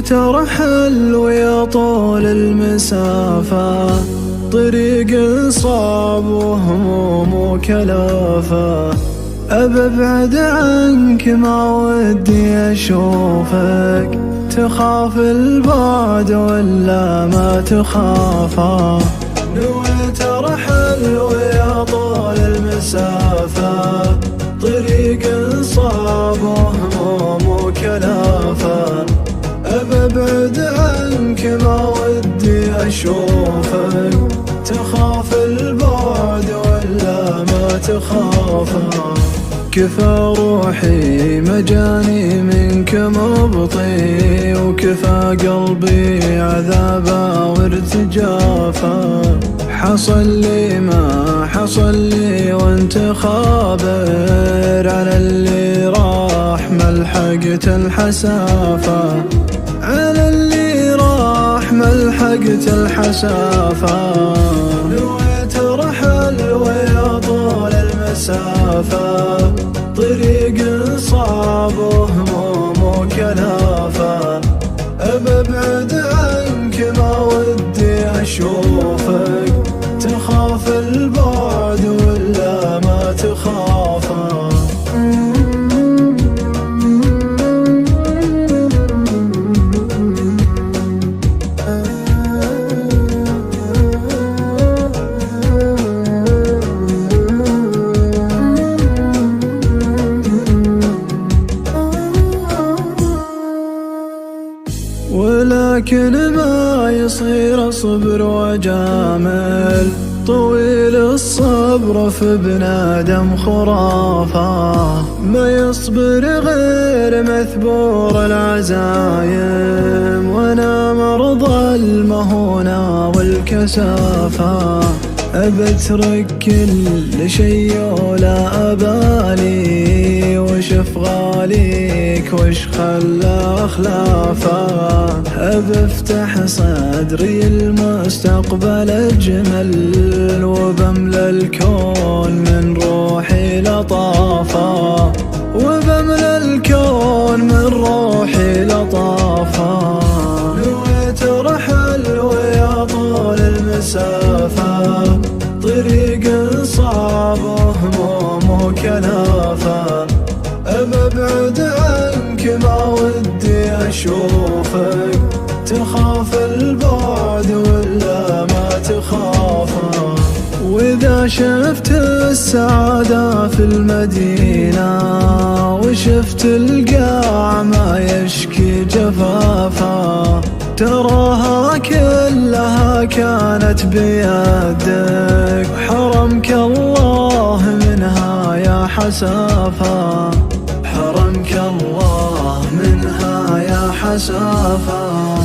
ترحل ويا طول المسافة، طريق صعب وهموم وكلافة. أبعد عنك ما ودي أشوفك، تخاف البعد ولا ما تخافه. نويت أرحل ويا طول المسافة، طريق صعب وهموم وكلافة. أبعد عنك ما ودي أشوفك، تخاف البعد ولا ما تخافه. كفى روحي مجاني منك مبطي، وكفى قلبي عذابا وارتجافا. حصل لي ما حصل لي وانت خابر، على اللي راح ملحقت الحسافة، على اللي راح ملحقت الحسافة. نويت رحل ويا طول المسافة، طريق صعب وهموم وكلافة. أبعد عنك ما ودي أشوفك، تخاف البعد ولا ما تخافه. ولكن ما يصير صبر وجامل، طويل الصبر في بنادم خرافة. ما يصبر غير مثبور العزايم، وانا مرضى المهونة والكسافة. أبترك كل شي ولا أبالي، وش أفغاليك وش خلى أخلافه. أبفتح صدري المستقبل أجمل، وبملى الكون من روحي لطافة، وبملى الكون من روحي لطافة. نويت رحل ويا طول المسافة، طريق صعب وهموم وكلافة. أبعد عنك ما ودي أشوفك، تخاف البعد ولا ما تخافه. وإذا شفت السعادة في المدينة، وشفت القاع ما يشكي جفافه، تراها كلها كانت بيدك، حرمك الله منها يا حسافة، حرمك الله منها يا حسافة.